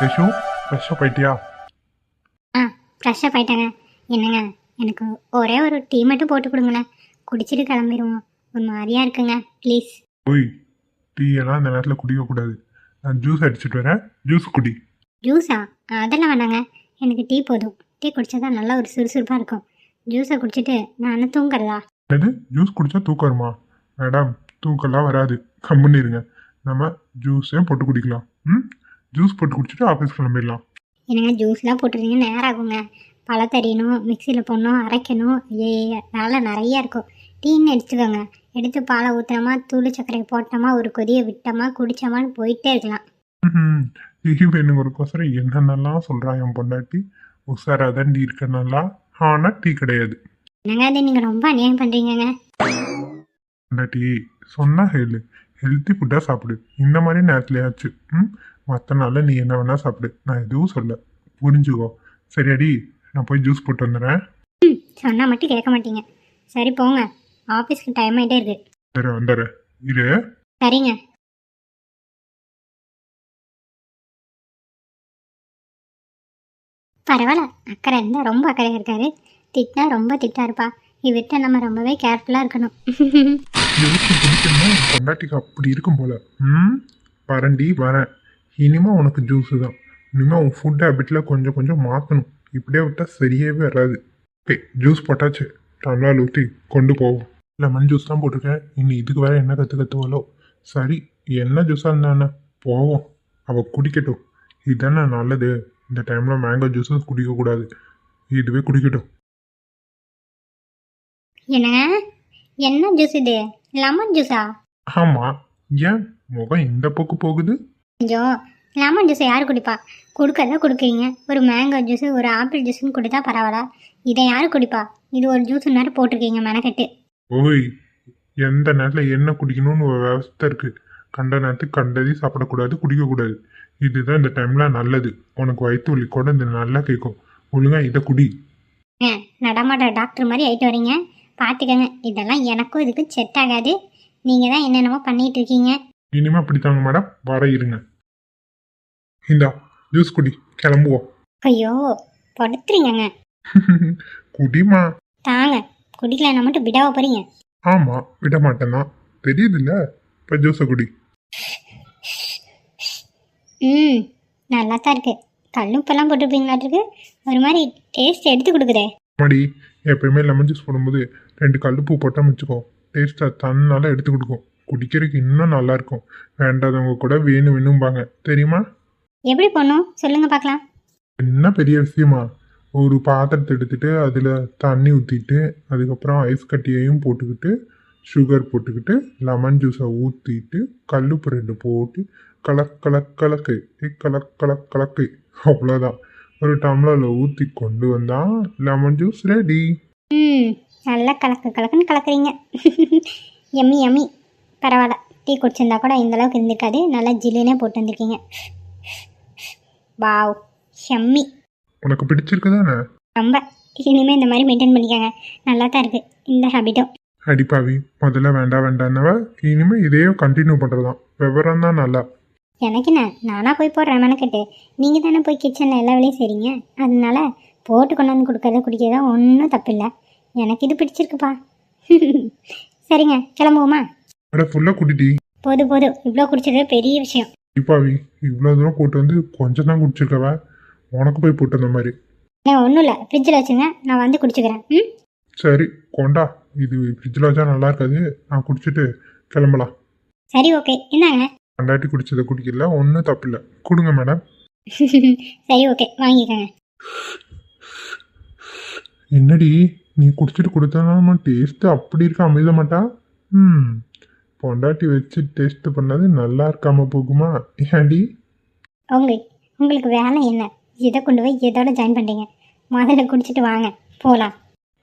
Yashu fresh up ஆயிட்டியா? ஆ fresh up ஆயிட்டாங்க. என்னங்க, எனக்கு ஒரே ஒரு டீ மட்டும் போட்டு கொடுங்களேன், குடிச்சிட்டு கிளம்பிடுவோம். ஒரு மாதிரியா இருக்குங்க, ப்ளீஸ். ஓய், டீ எல்லாம் இந்த நேரத்தில் குடிக்கக்கூடாது. நான் ஜூஸ் அடிச்சிட்டு வரேன், ஜூஸ் குடி. ஜூஸா? அதெல்லாம் வேணாங்க, எனக்கு டீ போதும். டீ குடிச்சா தான் நல்லா ஒரு சுறுசுறுப்பாக இருக்கும். ஜூஸை குடிச்சிட்டு நான் தூங்குறதா? என்னது, ஜூஸ் குடிச்சா தூக்கம் வருமா? மேடம், தூக்கம்லாம் வராது, கம்முன்னு இருங்க. நம்ம ஜூஸே போட்டு குடிக்கலாம். ஜூஸ் போட்டு குடிச்சிட்டு ஆஃபீஸ் கிளம்பிடலாம். என்னங்க ஜூஸ்லாம் போட்டுருந்தீங்க, நேரம் ஆகுங்க. பழம் தரியணும், மிக்சியில் போடணும், அரைக்கணும், வேலை நிறைய இருக்கும். டீன்னு எடுத்துக்கோங்க, எடுத்து பாலை ஊற்றுறோமா, தூள் சர்க்கரை போட்டோமா, ஒரு கொதியை விட்டோமா, குடித்தோமான்னு போயிட்டே இருக்கலாம். எனக்கு ஒரு கொசரம் என்னென்னலாம் சொல்கிறா என் பொண்டாட்டி. உஷாராதான் டீ இருக்க நல்லா, ஆனால் டீ கிடையாது. என்னங்க அது, நீங்கள் ரொம்ப அநியாயம் பண்ணுறீங்கங்க. பொண்டாட்டி சொன்னா ஹெல்லு, ஹெல்த்தி ஃபுட்டாக சாப்பிடு. இந்த மாதிரி நேரத்துலையாச்சு. மற்ற நாளில் நீ என்ன வேணால் சாப்பிடு, நான் எதுவும் சொல்ல. புரிஞ்சுக்கோ, சரியாடி? நான் போய் ஜூஸ் போட்டு வந்துடுறேன். சொன்னால் மட்டும் கேட்க மாட்டீங்க. சரி போங்க, ஆஃபீஸ்க்கு டைம் ஆகிட்டே இருக்கு. சரி வந்துடுறேன், இரு. சரிங்க. பரவாயில்ல, அக்கறை இருந்தால் ரொம்ப அக்கறையாக இருக்காரு. திட்டினா ரொம்ப திட்டா இருப்பா. இவர்கிட்ட நம்ம ரொம்பவே கேர்ஃபுல்லாக இருக்கணும். ஜூஸ் குடிக்கணும்னா என் பொண்டாட்டிக்கு அப்படி இருக்கும் போல. வரண்டி வரேன். இனிமே உனக்கு ஜூஸு தான். இனிமேல் உன் ஃபுட் ஹேபிட்டில் கொஞ்சம் கொஞ்சம் மாற்றணும். இப்படியே விட்டால் சரியாகவே வராது. ஓகே, ஜூஸ் போட்டாச்சு, டம்ளால் ஊற்றி கொண்டு போவோம். லெமன் ஜூஸ் தான் போட்டிருக்கேன், இனி இதுக்கு வேற என்ன கற்றுக்கத்துவாலோ. சரி, என்ன ஜூஸாக இருந்தானே போவோம், அவள் குடிக்கட்டும். இதுதானே நல்லது. இந்த டைமில் மேங்கோ ஜூஸும் குடிக்கக்கூடாது, இதுவே குடிக்கட்டும். என்னங்க, என்ன ஜூஸ் இது? லெமன் ஜூஸா? ஆமாம், ஏன் முகம் இந்த பக்கு போகுது? கொஞ்சம் லெமன் ஜூஸை யார் குடிப்பா? கொடுக்கறத கொடுக்குறீங்க. ஒரு மேங்கோ ஜூஸு, ஒரு ஆப்பிள் ஜூஸுன்னு கொடுத்தா பரவாயில்ல, இதை யார் குடிப்பா? இது ஒரு ஜூஸ் நேரம் போட்டிருக்கீங்க மெனக்கட்டு. ஓய், எந்த நேரத்தில் என்ன குடிக்கணும்னு ஒரு விவஸ்தை இருக்குது. கண்ட நேரத்துக்கு கண்டதையும் சாப்பிடக்கூடாது, குடிக்கக்கூடாது. இதுதான் இந்த டைமில் நல்லது. உனக்கு வயிற்று வலி கூட இந்த நல்லா கேட்கும். ஒழுங்கா இதை குடி. நடமாட்ட டாக்டர் மாதிரி ஆயிட்டு வரீங்க, பார்த்துக்கங்க. இதெல்லாம் எனக்கும் இதுக்கு செட் ஆகாது. நீங்கள் தான் என்னென்னமோ பண்ணிட்டு இருக்கீங்க. இனிமே அப்படித்தாங்க மேடம், வர இருங்க. இந்தா ஜூஸ் குடி, கிளம்புவோம். ஐயோ, படுத்துறீங்க. குடிமா. தாங்க, குடிக்கலன்னா மட்டும் விடாவ போறீங்க. ஆமாம், விட மாட்டேன்னா தெரியுதுல்ல. இப்போ ஜூஸை குடி. நல்லா தான் இருக்கு. கல்லுப்பெல்லாம் போட்டுருப்பீங்களாட்டிருக்கு. ஒரு மாதிரி டேஸ்ட் எடுத்து கொடுக்குதே. மடி, எப்பயுமே லெமன் ஜூஸ் போடும்போது 2 கல்லுப்பு போட்டால் வச்சுக்கோ, டேஸ்ட்டாக தன்னால எடுத்து கொடுக்கும். குடிக்கிறதுக்கு இன்னும் நல்லா இருக்கும். வேண்டாதவங்க கூட வேணும் வேணும்பாங்க, தெரியுமா? எப்படி போடணும் சொல்லுங்க பார்க்கலாம். என்ன பெரிய விஷயமா? ஒரு பாத்திரத்தை எடுத்துட்டு அதில் தண்ணி ஊற்றிட்டு, அதுக்கப்புறம் ஐஸ் கட்டியையும் போட்டுக்கிட்டு, சுகர் போட்டுக்கிட்டு, லெமன் ஜூஸை ஊற்றிட்டு, கல்லுப்பு 2 போட்டு கலக்கு கலக்கு, அவ்வளோதான். ஒரு டம்ளரில் ஊற்றி கொண்டு வந்தால் லெமன் ஜூஸ் ரெடி. நல்லா கலக்குன்னு கலக்குறீங்க. எம்மி எம்மி. பரவாயில்ல, டீ குடிச்சிருந்தா கூட இந்த அளவுக்கு இருந்திருக்காது. நல்லா ஜில்லுனே போட்டு வந்திருக்கீங்க. வாவ், எம்மி. உனக்கு பிடிச்சிருக்கு தானே? ரொம்ப. இனிமேல் இந்த மாதிரி மெயின்டைன் பண்ணிக்கோங்க, நல்லா தான் இருக்குது இந்த ஹேபிட்டும். அடிப்பாவி, முதல்ல வேண்டாம்னவ இனிமேல் இதையோ கண்டினியூ பண்ணுறதான். விவரம் தான் நல்லா. எனக்கு என்ன, நானாக போய் போடுறேன் மெனக்கட்டு. நீங்கள் தானே போய் கிச்சனில் எல்லா வேலையும் செய்கிறீங்க. அதனால போட்டு கொண்டாந்து கொடுக்கறத குடிக்கிறதா ஒன்றும் தப்பில்லை. எனக்கு இது பிடிச்சிருக்குப்பா. சரிங்க, கிளம்புவோமா? அட ஃபுல்லாக குடிட்டி. போதும், இவ்வளோ குடிச்சது பெரிய விஷயம். அடிப்பாவி, இவ்வளோ தூரம் போட்டு வந்து கொஞ்சம் தான் குடிச்சிருக்கவ, உனக்கு போய் போட்டு அந்த மாதிரி. ஒன்றும் இல்லை, ஃப்ரிட்ஜில் வச்சுங்க, நான் வந்து குடிச்சுக்கிறேன். சரி கொண்டா, இது ஃப்ரிட்ஜில் வச்சா நல்லா இருக்காது, நான் குடிச்சிட்டு கிளம்பலாம். சரி ஓகே, இந்தாங்க. பண்டாட்டி குடிச்சதை குடிக்கல, ஒன்றும் தப்பில்லை, கொடுங்க மேடம். சரி ஓகே, வாங்கிக்கோங்க. என்னடி நீ குடிச்சிட்டு கொடுத்தனா டேஸ்ட்டு அப்படி இருக்க அமைத மாட்டா? பொண்டாட்டி வச்சு டேஸ்ட் பண்ணது நல்லா இருக்காம போகுமா? ஏன்டி? உங்களுக்கு வேலை என்ன? இதை கொண்டு போய் இதோட ஜாயின் பண்ணுறீங்க. முதல்ல குடிச்சிட்டு வாங்க, போகலாம்.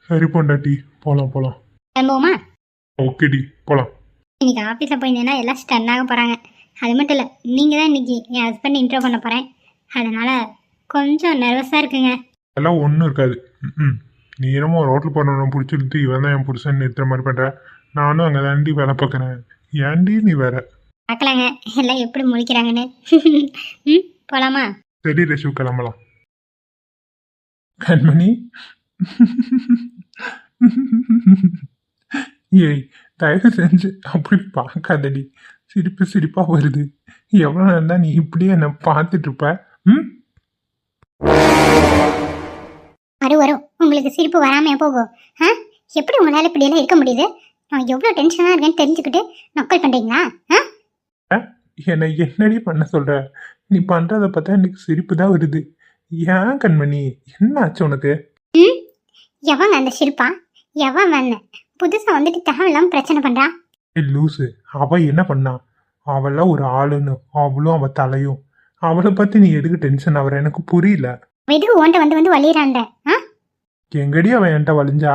சரி பொண்டாட்டி, போகலாம். கிளம்புவோமா? ஓகேடி, போகலாம். இன்னைக்கு ஆஃபீஸில் போயிருந்தேன்னா எல்லாம் ஸ்டன்னாக போகிறாங்க. அது மட்டும் இல்லை, நீங்கள் தான் இன்னைக்கு என் ஹஸ்பண்ட் இன்ட்ரோ பண்ண போகிறேன். அதனால் கொஞ்சம் நர்வஸாக இருக்குங்க. அதெல்லாம் ஒன்றும் இருக்காது. நீ என்னமோ ரோட்டில் போகிறவனை பிடிச்சிருந்து இவன் தான் என் புருஷன் நிறுத்துற மாதிரி பண்ணுற. நானும் அங்கே தாண்டி வேலை பார்க்குறேன். ஏன்டி நீ வேற? பார்க்கலாங்க எல்லாம் எப்படி முழிக்கிறாங்கன்னு. போகலாமா? சரி ரேஷு கிளம்பலாம். கண்மணி ஏய், தயவு செஞ்சு அப்படி பார்க்காதடி. சிரிப்பு சிரிப்பா வருது. எவ்வளவு நேரம் தான் நீ இப்படியே என்ன பார்த்துட்டு இருப்ப? ம் வரும் உங்களுக்கு சிரிப்பு வராமையா போகும்? ஆ எப்படி உங்களால் இப்படியெல்லாம் இருக்க முடியுது? நான் எவ்வளோ டென்ஷனாக இருக்கேன்னு தெரிஞ்சுக்கிட்டு நக்கல் பண்ணுறீங்களா? ஆ என்னை என்னடி பண்ண சொல்ற? நீ பண்றத பார்த்தா எனக்கு சிரிப்பு தான் வருது. ஏன் கண்மணி, என்ன ஆச்சு உனக்கு? ம் எவங்க அந்த ஷில்பா? எவன் வேண புதுசாக வந்துட்டு தேவையில்லாமல் பிரச்சனை பண்ணுறா? ஏய் லூசு, அவ என்ன பண்ணா? அவளாம் ஒரு ஆளுன்னு, அவளும் அவ தலையும். அவளை பத்தி நீ எதுக்கு டென்ஷன் ஆகுற? எனக்கு புரியல. எதுக்கு ஓண்ட வந்து வழியிறாண்ட? ஆ எங்கடி அவன் என்கிட்ட வலிஞ்சா?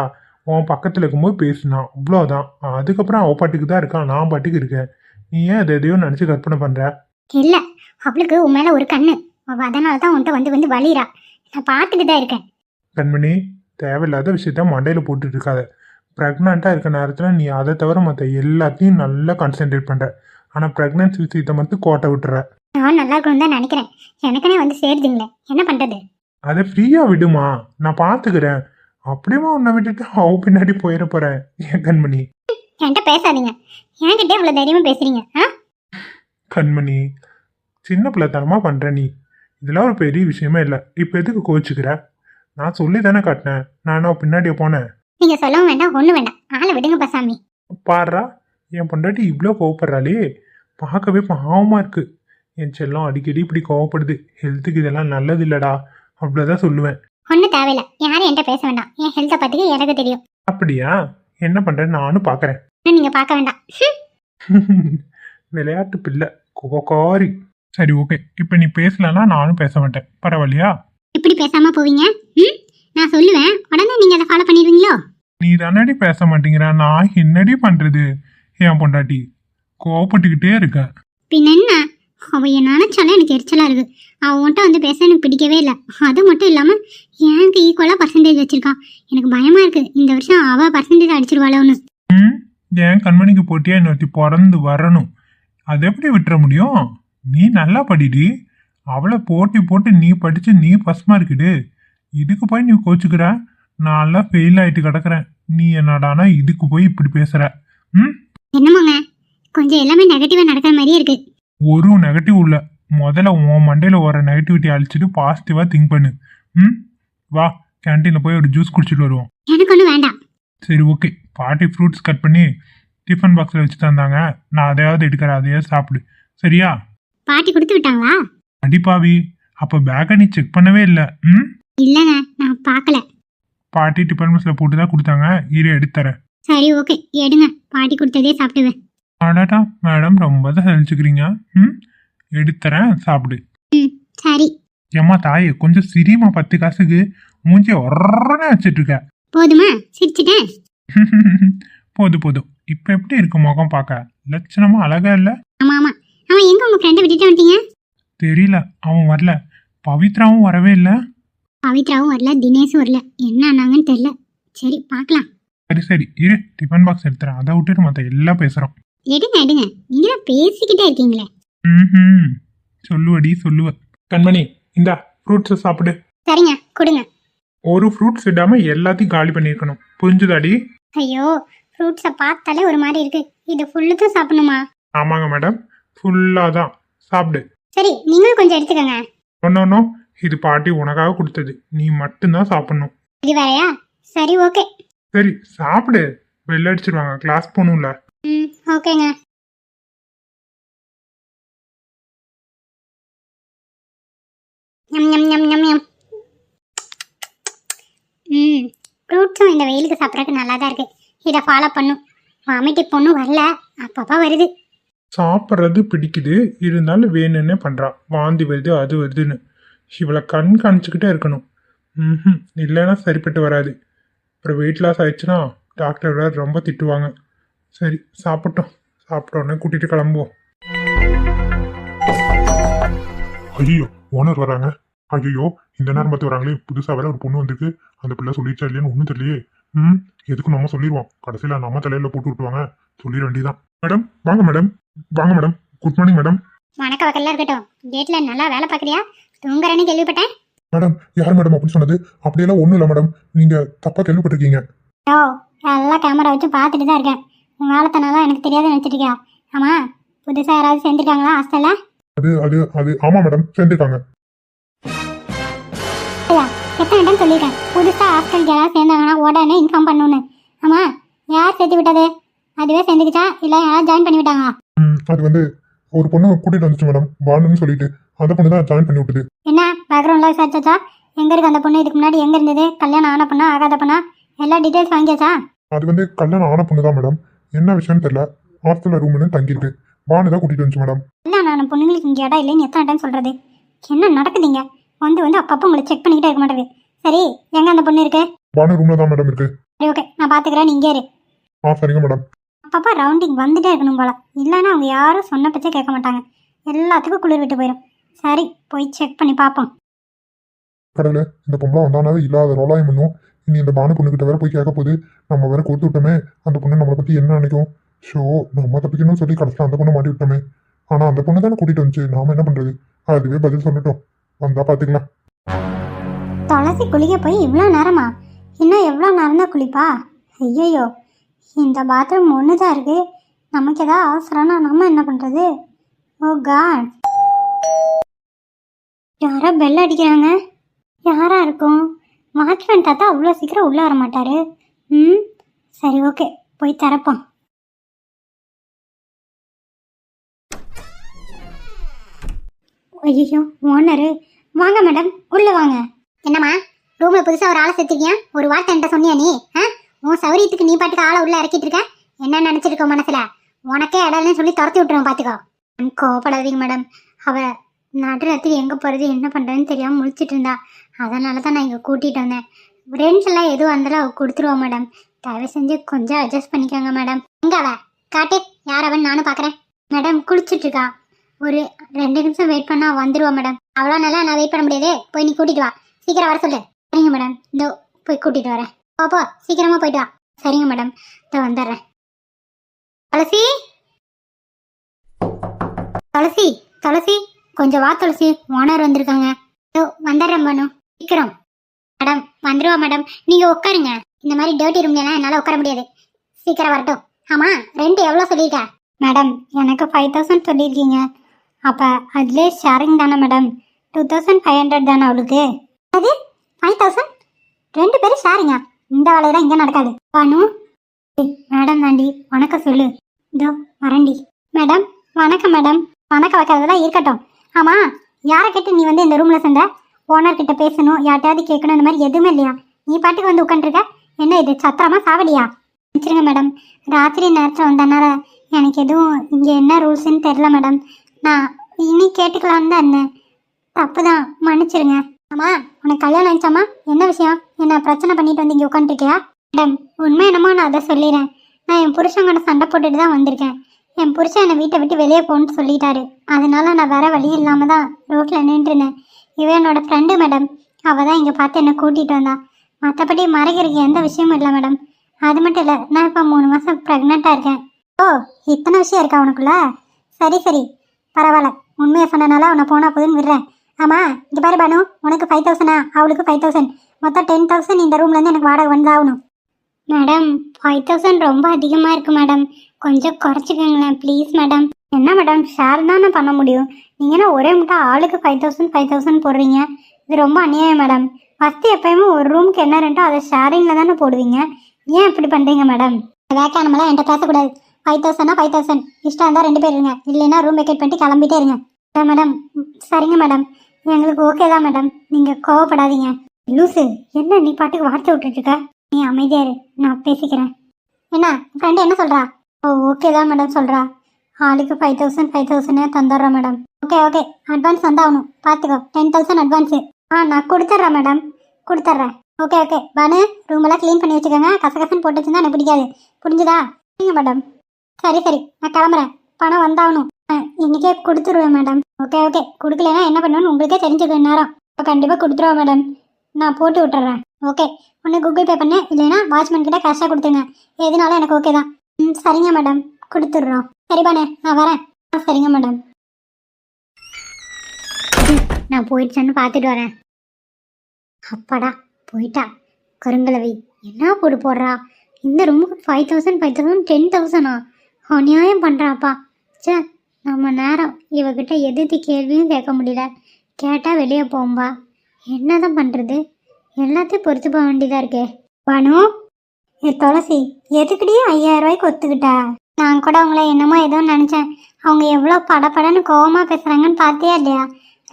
உன் பக்கத்துல இருக்கும்போது பேசினான், அவ்வளோதான். அதுக்கப்புறம் அவ பாட்டுக்கு தான் இருக்கான், நான் பாட்டுக்கு இருக்கேன். நீ ஏன் அதை எதையோ நினைச்சு கற்பனை பண்ற? இல்லை, அவளுக்கு உன் மேலே ஒரு கண்ணு. அவள் அதனால தான் உன்ட்ட வந்து வழியிறா. நான் பார்த்துட்டு தான் இருக்கேன். கண்மணி, தேவையில்லாத விஷயத்த மண்டையில போட்டுட்டு இருக்காத. ப்ரெக்னெண்ட்டாக இருக்க நேரத்தில் நீ அதை தவிர மற்ற எல்லாத்தையும் நல்லா கான்சென்ட்ரேட் பண்ணுற. ஆனால் ப்ரெக்னன்சி விஷயத்தை மட்டும் கோட்டை விட்டுற. நான் நல்லா இருக்கணும்னு தான் நினைக்கிறேன். எனக்குனே வந்து சேருதுங்களே, என்ன பண்ணுறது? அதை ஃப்ரீயாக விடுமா, நான் பார்த்துக்கிறேன். அப்படியே உன்னை விட்டுட்டு அவ பின்னாடி போயிட போகிறேன். ஏன் கண்மணி? என்கிட்ட பேசாதீங்க. என்கிட்டே இவ்வளோ தைரியமாக பேசுறீங்க? ஆ கண்மணி, சின்ன பிள்ளைத்தனமாக பண்ணுற நீ. இதெல்லாம் ஒரு பெரிய விஷயமே இல்லை. இப்போ எதுக்கு கோச்சிக்கிற? நான் சொல்லி தானே காட்டினேன். நானும் பின்னாடியே போனேன். நீங்கள் சொல்லவும் வேண்டாம், ஒன்றும் வேண்டாம். ஆளை விடுங்க பசாமி. பாடுறா, என் பொண்டாட்டி இவ்வளோ கோவப்படுறாளே, பார்க்கவே பாவமாக இருக்கு. என் செல்லம் அடிக்கடி இப்படி கோவப்படுது. ஹெல்த்துக்கு இதெல்லாம் நல்லது இல்லடா, அவ்வளோதான் சொல்லுவேன். ஒன்றும் தேவையில்லை, யாரும் என்கிட்ட பேச வேண்டாம். என் ஹெல்த்தை பற்றிக்கு எனக்கு தெரியும். அப்படியா? என்ன பண்ணுறேன்னு நானும் பார்க்குறேன். இன்னும் நீங்கள் பார்க்க வேண்டாம். விளையாட்டு பிள்ளை, கோகாரி. சரி ஓகே, இப்போ நீ பேசலன்னா நானும் பேச மாட்டேன், பரவாயில்லையா? இப்படி பேசாமல் போவீங்க? ம் நான் சொல்லுவேன், உடனே நீங்கள் அதை ஃபாலோ பண்ணிடுவீங்களோ? நீ தானடி பேச மாட்டேங்கிற, நான் என்னடி பண்ணுறது? என் பொண்டாட்டி கோவப்பட்டுக்கிட்டே இருக்க. பின்ன என்ன? அவள் என்ன நினச்சாலும் எனக்கு எரிச்சலாக இருக்குது. அவள் மட்டும் வந்து பேச எனக்கு பிடிக்கவே இல்லை. அது மட்டும் இல்லாமல் எனக்கு ஈக்குவலாக பர்சன்டேஜ் வச்சுருக்கான். எனக்கு பயமாக இருக்குது, இந்த வருஷம் அவள் பர்சன்டேஜ் அடிச்சிருவாளோன்னு. என் கண்மணிக்கு போட்டியா இன்னொருத்தி பிறந்து வரணும். அதை எப்படி விட்டுற முடியும்? நீ நல்லா படிடி. அவளை போட்டி போட்டு நீ படித்து நீ ஃபஸ்ட் மார்க்கிடு. இதுக்கு போய் நீ கோச்சுக்கிற? நான்லாம் ஃபெயில் ஆகிட்டு கிடக்குறேன். நீ என்னடானா இதுக்கு போய் இப்படி பேசுற? என்னமாங்க, கொஞ்சம் எல்லாமே நெகட்டிவாக நடக்கிற மாதிரியே இருக்கு. ஒரு நெகட்டிவ் இல்லை. முதல்ல உன் மண்டையில் வர நெகட்டிவிட்டி அழிச்சிட்டு பாசிட்டிவாக திங்க் பண்ணு. வா, கேன்டீனில் போய் ஒரு ஜூஸ் குடிச்சிட்டு வருவோம். எனக்கு ஒன்றும் வேண்டாம். சரி ஓகே, பாட்டி ஃப்ரூட்ஸ் கட் பண்ணி டிஃபன் பாக்ஸில் வச்சு தந்தாங்க. நான் அதையாவது எடுக்கிறேன், அதையாவது சாப்பிடு, சரியா? பாட்டி கொடுத்து விட்டாங்களா? அடிப்பாவி, அப்போ பேக்கை நீ செக் பண்ணவே இல்லை. இல்லைங்க, நான் பார்க்கல. பாட்டி டிஃபன் பாக்ஸில் போட்டு தான் கொடுத்தாங்க. இரு எடுத்துறேன். சரி ஓகே, எடுங்க. பாட்டி கொடுத்ததே சாப்பிடுவேன். அடாடா மேடம், ரொம்ப தான் சலிச்சுக்கிறீங்க. எடுத்துறேன், சாப்பிடு. சரி. ஏம்மா தாயே, கொஞ்சம் சிரிமா, 10 காசுக்கு மூஞ்சி ஒரனே வச்சுட்டு இருக்க. போதுமா? சிரிச்சிட்டேன். போதும் போதும். இப்போ எப்படி இருக்கு முகம் பார்க்க? லட்சணமா அழகா இல்லை? ஆமா ஆமா. அவன் எங்க உங்க ஃப்ரெண்டை விட்டுட்டு வந்துட்டீங்க? தெரியல, அவன் வரல. பவித்ராவும் வரவே இல்லை. பவித்ராவும் வரல, தினேஷும் வரல. என்ன ஆனாங்கன்னு தெரியல. சரி பார்க்கலாம். சரி சரி இரு, டிஃபன் பாக்ஸ் எடுத்துறேன். அதை விட்டுட்டு மற்ற எல்லாம் பேசுகிறோம். எடுங்க எடுங்க, நீங்க தான் பேசிக்கிட்டே இருக்கீங்களே. சொல்லுவடி சொல்லுவ. கண்மணி, இந்தா ஃப்ரூட்ஸை சாப்பிடு. சரிங்க, கொடுங்க. ஒரு ஃப்ரூட்ஸ் விடாம எல்லாத்தையும் காலி பண்ணியிருக்கணும், புரிஞ்சுதாடி? ஐயோ, ஃப்ரூட்ஸை பார்த்தாலே ஒரு மாதிரி இருக்கு. இது ஃபுல்லுக்கும் சாப்பிடணுமா? ஆமாங்க மேடம், ஃபுல்லாக தான். சாப்பிடு. சரி, நீங்களும் கொஞ்சம் எடுத்துக்கோங்க. ஒன்னொன்னும் இது பாட்டி உனக்காக கொடுத்தது, நீ மட்டும்தான் சாப்பிடணும். இது வேறையா? சரி ஓகே. சரி சாப்பிடு, பெல் அடிச்சிருவாங்க, கிளாஸ் போகணும்ல. ஓகேங்க. ஞம் ஞம் ஞம் ஞம் ஞம். ஃப்ரூட்ஸும் இந்த வெயிலுக்கு சாப்பிட்றதுக்கு நல்லா தான் இருக்கு. இதை ஃபாலோ பண்ணும். வாமிட்டி பொண்ணும் வரல, அப்பப்போ வருது. சாப்பிட்றது பிடிக்குது, இருந்தாலும் வேணும்னே பண்ணுறா. வாந்தி வருது, அது வருதுன்னு. இவளை கண் காணிச்சுக்கிட்டே இருக்கணும். இல்லைன்னா சரிப்பட்டு வராது. அப்புறம் வெயிட் லாஸ் ஆயிடுச்சுன்னா டாக்டர் வேறு ரொம்ப திட்டுவாங்க. சரி சாப்பிட்டோம், சாப்பிட்டோன்னே கூட்டிகிட்டு கிளம்புவோம். ஐயோ, ஓனர் வராங்க. ஐயோ, இந்த நேரம் பார்த்து வராங்களே. புதுசாக வேற ஒரு பொண்ணு வந்திருக்கு. அந்த பிள்ளை சொல்லிடுச்சா இல்லையான்னு ஒன்றும் தெரியலையே. எதுக்கும் நம்ம சொல்லிடுவோம், கடைசியில் நம்ம தலையில் போட்டு விட்டுருவாங்க. சொல்லிட வேண்டியதான். மேடம் வாங்க மேடம், வாங்க மேடம். Good morning madam. வணக்கம், வக்கெல்லாம் இருக்கட்டும். கேட்டில் நல்லா வேலை பார்க்குறியா? தூங்குறேன்னு கேள்விப்பட்டேன். மேடம் யார் மேடம் அப்படி சொன்னது? அப்படியெல்லாம் ஒன்றும் இல்லை மேடம், நீங்கள் தப்பாக கேள்விப்பட்டிருக்கீங்க. ஓ, எல்லாம் கேமரா வச்சு பார்த்துட்டு தான் இருக்கேன். உன் வேலைத்தனால எனக்கு தெரியாதுன்னு நினச்சிட்டு இருக்கியா? ஆமாம், புதுசாக யாராவது சேர்ந்துருக்காங்களா ஹாஸ்டலில்? அது அது அது ஆமாம் மேடம், சேர்ந்துருக்காங்க. ஐயா, எத்தனை டைம் சொல்லியிருக்கேன், புதுசாக ஹாஸ்டலுக்கு யாராவது சேர்ந்தாங்கன்னா உடனே இன்ஃபார்ம் பண்ணணுன்னு. ஆமாம், யார் சேர்த்து விட்டது? அதுவே சேர்ந்துக்கிச்சா இல்லை யாராவது ஜாயின் பண்ணி விட்டாங்களா? அது வந்து ஒரு பொண்ணு கூட்டிகிட்டு வந்துச்சு மேடம், வாணுன்னு சொல்லிட்டு அந்த பொண்ணு தான் ஜாயின் பண்ணி விட்டுது. என்ன பேக்ரவுண்டில் விசாரிச்சாச்சா? எங்கே இருக்கு அந்த பொண்ணு? இதுக்கு முன்னாடி எங்கே இருந்தது? கல்யாணம் ஆன பொண்ணா ஆகாத பொண்ணா? எல்லா டீட்டெயில்ஸ் வாங்கியாச்சா? அது வந்து கல்யாணம் ஆன பொண்ணு தான் மேடம், என்ன விஷயம்னு தெரியல, ஹாஸ்டலில் ரூம்னு தங்கியிருக்கு. வானு தான் கூட்டிகிட்டு வந்துச்சு மேடம். கல்யாணம் ஆன பொண்ணுங்களுக்கு இங்கே இடம் இல்லைன்னு எத்தனை டைம் சொல்கிறது? என்ன நடக்குதுங்க? வந்து அப்பப்போ உங்களை செக் பண்ணிக்கிட்டே இருக்க மாட்டேங்குது. சரி, எங்கே அந்த பொண்ணு இருக்கு? வானு ரூமில் தான் மேடம் இருக்கு. சரி, ஓகே, நான் பார்த்துக்கிறேன், நீங்கள் இரு. சரிங்க மேடம். அப்பப்போ ரவுண்டிங் வந்துட்டே இருக்கணும் போல, இல்லைன்னா அவங்க யாரும் சொன்ன பச்சே கேட்க மாட்டாங்க. எல்லாத்துக்கும் குளிர் விட்டு போயிடும். சரி, போய் செக் பண்ணி பார்ப்போம். கடவுளே, இந்த பொம்பளை வந்தானாவே இல்லாத ரோலாயம் பண்ணும். இனி இந்த பானு பொண்ணுக்கிட்ட வேற போய் கேட்க போகுது. நம்ம வேற கொடுத்து விட்டோமே, அந்த பொண்ணு நம்மளை பற்றி என்ன நினைக்கும்? ஷோ, நம்ம தப்பிக்கணும்னு சொல்லி கடைசியில் அந்த பொண்ணை மாட்டி விட்டோமே. ஆனால் அந்த பொண்ணு தானே கூட்டிகிட்டு வந்துச்சு, நாம என்ன பண்ணுறது? அதுவே பதில் சொல்லட்டும், வந்தால் பார்த்துக்கலாம். துளசி குளிக்க போய் இவ்வளோ நேரமா? இன்னும் எவ்வளோ நேரம் தான் குளிப்பா? ஐயோ, இந்த பாத்ரூம் ஒன்று தான் இருக்கு. நமக்கு ஏதாவது அவசரம்னா நம்ம என்ன பண்ணுறது? ஓ காட், யாரோ பெல் அடிக்கிறாங்க. யாரா இருக்கும்? வாட்ச்மேன் தாத்தா அவ்வளோ சீக்கிரம் உள்ளே வர மாட்டாரு. சரி, ஓகே, போய் திறப்போம். ஐயோ, ஓனரு வாங்க மேடம், உள்ளே வாங்க. என்னம்மா, ரூமில் புதுசாக ஒரு ஆளை சேர்த்துருக்கியா? ஒரு வார்த்தை என்கிட்ட சொன்னியா நீ? உன் சௌரியத்துக்கு நீ பாட்டுக்கு ஆளை உள்ளே இறக்கிட்டு இருக்க. என்ன நினச்சிருக்கோ மனசில்? உனக்கே இடம்னு சொல்லி துரத்தி விட்டுருவோம், பார்த்துக்கோ. கோவப்படாதீங்க மேடம், அவள் நடுராத்திரி எங்கே போகிறது என்ன பண்ணுறதுன்னு தெரியாமல் முழிச்சிட்டு இருந்தா. அதனால தான் நான் இங்கே கூட்டிகிட்டு வந்தேன். ஃப்ரெண்ட்ஸ் எல்லாம் எதுவும் வந்தாலும் அவள் கொடுத்துருவோம் மேடம். தயவு செஞ்சு கொஞ்சம் அட்ஜஸ்ட் பண்ணிக்கோங்க மேடம். எங்கே அவ காட்டு, யார் அவன் நானும் பார்க்குறேன். மேடம் குளிச்சுட்ருக்கா, ஒரு 2 நிமிஷம் வெயிட் பண்ணால் வந்துடுவா மேடம். அவ்வளோ நல்லா நான் வெயிட் பண்ண முடியாது, போய் நீ கூட்டிகிட்டு வா. சீக்கிரம் வர சொல்லு. சரிங்க மேடம், இதோ போய் கூட்டிகிட்டு வரேன். போ, சீக்கிரமாக போயிட்டு வா. சரிங்க மேடம், இதோ வந்துடுறேன். துளசி, துளசி, துளசி, கொஞ்சம் வா துளசி, ஓனர் வந்திருக்காங்க. இதோ வந்துடுறேன் பானு, சீக்கிரம். மேடம் வந்துடுவா மேடம், நீங்கள் உட்காருங்க. இந்த மாதிரி டர்ட்டி ரூம்லாம் என்னால் உட்கார முடியாது, சீக்கிரம் வரட்டும். ஆமாம், ரெண்ட் எவ்வளோ சொல்லியிருக்க? மேடம் எனக்கு 5000 சொல்லியிருக்கீங்க. அப்போ அதிலே ஷேரிங் தானே மேடம்? 2500 தானே அவளுக்கு? அது 5000? 2 பேரும் ஷேரிங்கா? இந்த வேலையெல்லாம் இங்கே நடக்காது. பானு, மேடம் தாண்டி, வணக்கம் சொல்லு. இதோ வரண்டி. மேடம் வணக்கம் மேடம். வணக்கம் வைக்கிறதெல்லாம் இருக்கட்டும். ஆமாம், யாரை கேட்டு நீ வந்து இந்த ரூமில் சேர்ந்த? ஓனர்கிட்ட பேசணும், யார்ட்டையாவது கேட்கணும், இந்த மாதிரி எதுவுமே இல்லையா? நீ பாட்டுக்கு வந்து உட்காந்துருக்க. என்ன இது சத்திரமா சாவடியா? வச்சுருங்க மேடம், ராத்திரி நேரத்தில் வந்தனால எனக்கு எதுவும் இங்கே என்ன ரூல்ஸ்ன்னு தெரில மேடம். நான் இனி கேட்டுக்கலான்னு தான் இருந்தேன். தப்பு தான், மன்னிச்சிருங்க. ஆமாம், உனக்கு கல்யாணம் ஆயிடுச்சாமா? என்ன விஷயம்? என்ன பிரச்சனை பண்ணிட்டு வந்து இங்கே உட்காந்துருக்கியா? மேடம் உண்மை என்னமோ நான் அதை சொல்லிடுறேன். நான் என் புருஷங்கூட சண்டை போட்டுட்டு தான் வந்திருக்கேன். என் புருஷன் என்னை வீட்டை விட்டு வெளியே போகணுன்னு சொல்லிட்டாரு. அதனால நான் வேற வழி இல்லாமல் தான் ரோட்டில் நின்றுருந்தேன். இவன் என்னோட ஃப்ரெண்டு மேடம், அவள் தான் இங்கே பார்த்து என்னை கூட்டிகிட்டு வந்தா. மற்றபடி மறைக்கிறதுக்கு எந்த விஷயமும் இல்லை மேடம். அது மட்டும் இல்லை, நான் இப்போ 3 மாதம் ப்ரெக்னெண்ட்டாக இருக்கேன். ஓ, இத்தனை விஷயம் இருக்கா உனக்குள்ள? சரி சரி, பரவாயில்ல, உண்மையை சொன்னனால உன்னை போனால் போதுன்னு விடுறேன். ஆமாம், இங்கே பாரு பானு, உனக்கு 5000, அவளுக்கு 5000, மொத்தம் 10000 இந்த ரூம்லேருந்து எனக்கு வாடகை வந்தாகணும். மேடம் 5000 ரொம்ப அதிகமாக இருக்குது மேடம், கொஞ்சம் குறைச்சிக்கோங்களேன் ப்ளீஸ் மேடம். என்ன மேடம், ஷேர் தானே பண்ண முடியும். நீங்கன்னா ஒரே முட்டை ஆளுக்கு 5000 போடுறீங்க. இது ரொம்ப அநியாயம் மேடம். ஃபஸ்ட்டு எப்பயுமே ஒரு ரூமுக்கு என்ன ரெண்டோ அதை ஷேரிங்கில் தானே போடுவீங்க. ஏன் இப்படி பண்ணுறீங்க மேடம்? வேக்கானமெல்லாம் என்கிட்ட பேசக்கூடாது. 5000 5000, இஷ்டம் இருந்தால் 2 பேர் இருங்க, இல்லைன்னா ரூம் வெக்கேட் பண்ணிட்டு கிளம்பிட்டே இருங்க. மேடம் சரிங்க மேடம், எங்களுக்கு ஓகே தான் மேடம், நீங்கள் கோவப்படாதீங்க. லூசு, என்ன நீ பாட்டுக்கு வார்த்தை விட்டுட்டுருக்க? நீ அமைதியா இரு, நான் பேசிக்கிறேன். என்ன ஃப்ரெண்டு என்ன சொல்கிறா? ஓ ஓகே தான் மேடம் சொல்கிறா. ஆளுக்கு 5000 தந்துடுறோம் மேடம். ஓகே ஓகே, அட்வான்ஸ் வந்தாகணும், பார்த்துக்கோ. 10000 அட்வான்ஸு. நான் கொடுத்துட்றேன் மேடம், கொடுத்துட்றேன். ஓகே ஓகே, பானு ரூமெல்லாம் க்ளீன் பண்ணி வச்சுக்கோங்க. கசகசன்னு போட்டு வச்சுருந்தா எனக்கு பிடிக்காது, புரிஞ்சுதா? சரிங்க மேடம். சரி சரி, நான் கிளம்புறேன். பணம் வந்தாகணும். இன்றைக்கே கொடுத்துருவேன் மேடம். ஓகே ஓகே, கொடுக்கலன்னா என்ன பண்ணுவேன்னு உங்களுக்கே தெரிஞ்சுக்க நேரம். கண்டிப்பாக கொடுத்துருவேன் மேடம், நான் போட்டு விட்டுறேன். ஓகே, ஒன்று கூகுள் பே பண்ணேன், இல்லைன்னா வாட்ச்மேன் கிட்ட கேஷாக கொடுத்துருங்க. எதுனாலும் எனக்கு ஓகே தான். சரிங்க மேடம், கொடுத்துட்றோம். சரி பானே, நான் வரேன். சரிங்க மேடம். நான் போயிடுச்சேன்னு பார்த்துட்டு வரேன். அப்பாடா போயிட்டா. கருங்கலவை என்ன போட்டு போடுறா. இந்த ரூமுக்கு 5000 5000 10,000 அநியாயம் பண்ணுறாப்பா. சே, நம்ம நேரம் இவகிட்ட எதிர்த்து கேள்வியும் கேட்க முடியல. கேட்டால் வெளியே போகும்பா. என்னதான் பண்ணுறது? எல்லாத்தையும் பொறுத்து போக வேண்டியதாக இருக்கே. பானு, துளசி எதுக்குடி 5000 ரூபாய்க்கு ஒத்துக்கிட்டா? நான் கூட உங்களை என்னமோ ஏதோ நினச்சேன். அவங்க எவ்வளோ படபடன்னு கோவமாக பேசுகிறாங்கன்னு பார்த்தியா இல்லையா?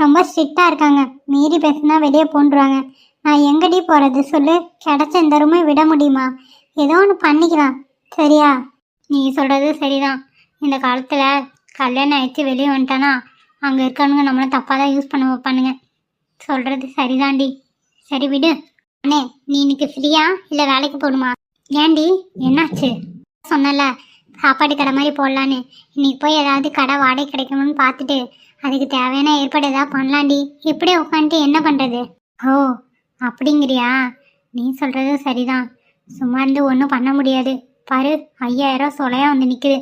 ரொம்ப ஸ்ட்ரிக்டாக இருக்காங்க. மீறி பேசுனா வெளியே போன்றுவாங்க. நான் எங்கடி போகிறது சொல்லு? கிடச்ச இந்த ரூமை விட முடியுமா? ஏதோ ஒன்று பண்ணிக்கலாம், சரியா? நீ சொல்கிறது சரிதான். இந்த காலத்தில் கல்யாணம் ஆயிடுச்சு வெளியே வந்துட்டானா அங்கே இருக்கவனுங்க நம்மளை தப்பாக தான் யூஸ் பண்ண வைப்பானுங்க. சொல்கிறது சரிதான்டி. சரி விடு. அண்ணே, நீ இன்னைக்கு ஃப்ரீயா இல்லை வேலைக்கு போகணுமா? ஏன்டி, என்னாச்சு? சொன்னல சாப்பாடு கடை மாதிரி போடலான்னு. இன்னைக்கு போய் ஏதாவது கடை வாடகை கிடைக்கணும்னு பார்த்துட்டு அதுக்கு தேவையான ஏற்பாடு ஏதாவது பண்ணலாண்டி. இப்படியே உட்காந்துட்டு என்ன பண்ணுறது? ஓ அப்படிங்கிறியா? நீ சொல்கிறது சரிதான். சும்மா இருந்து ஒன்றும் பண்ண முடியாது. பாரு, 5000 சொலையாக வந்து நிற்குது.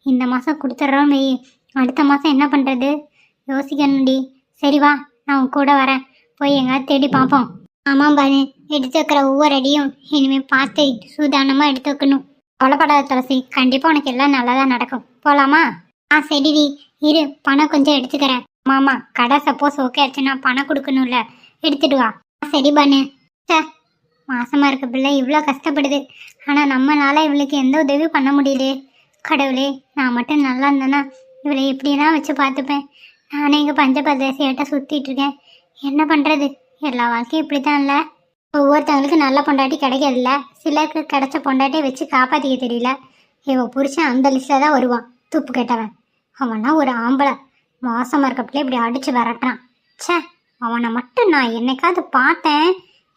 இந்த மாதம் கொடுத்துட்றோம் வை. அடுத்த மாதம் என்ன பண்ணுறது? யோசிக்கணும்டி. சரி வா, நான் உன் கூட வரேன். போய் எங்கேயாவது தேடி பார்ப்போம். ஆமாம் பாரு, எடுத்து வைக்கிற ஒவ்வொரு அடியும் இனிமேல் பார்த்து சூதானமாக எடுத்து வைக்கணும். கவலைப்படாத துளசி, கண்டிப்பாக உனக்கு எல்லாம் நல்லா தான் நடக்கும். போகலாமா? சரிடி, இரு பணம் கொஞ்சம் எடுத்துக்கிறேன். ஆமாம்மா, கடை சப்போஸ் ஓகே ஆச்சுன்னா பணம் கொடுக்கணும்ல, எடுத்துட்டு வா. சரி பானு. சார், மாசமாக இருக்க பிள்ளை இவ்வளோ கஷ்டப்படுது. ஆனால் நம்மளால இவளுக்கு எந்த உதவியும் பண்ண முடியலையே. கடவுளே, நான் மட்டும் நல்லா இருந்தேன்னா இவளை எப்படியெல்லாம் வச்சு பார்த்துப்பேன். நானே இங்கே பஞ்சபதேசியாட்ட சுற்றிட்டு இருக்கேன். என்ன பண்ணுறது? எல்லா வாழ்க்கையும் இப்படி தான் இல்லை. ஒவ்வொருத்தவங்களுக்கு நல்ல பொண்டாட்டி கிடைக்கிறதில்ல. சிலருக்கு கிடைச்ச பொண்டாட்டியை வச்சு காப்பாற்றிக்க தெரியல. இவ புருஷன் அந்த லிஸ்ட்டில் தான் வருவான், துப்பு கேட்டவன். அவனா ஒரு ஆம்பளை மோசமாக இருக்கப்பலே இப்படி அடித்து விரட்டுறான். ச்சே, அவனை மட்டும் நான் என்னைக்காவது பார்த்தேன்.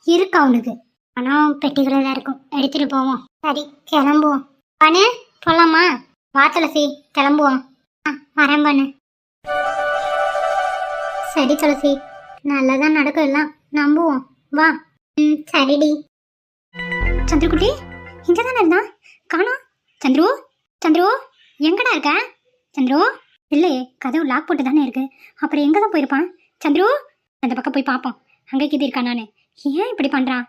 இருக்கு அவனுக்கு. ஆனால் பெட்டிகளை தான் இருக்கும், எடுத்துகிட்டு போவோம். சரி, கிளம்புவோம். பண்ணு, போகலாமா? வா துளசி, கிளம்புவோம். வரேன் பண்ணு. சரி துளசி, நல்லதான் நடக்கும், எல்லாம் நம்புவோம். வா. சரிடி. சந்திரகுட்டி இங்கே தானே இருந்தா? காணோம். சந்துரு, சந்துரு எங்கடா இருக்க? சந்துரு, இல்லையே, கதவு லாக் போட்டு தானே இருக்கு. அப்புறம் எங்கே தான் போயிருப்பான்? சந்துரு, அந்த பக்கம் போய் பார்ப்போம். அங்கே கிது இருக்கான். நான் ஏன் இப்படி பண்ணுறான்?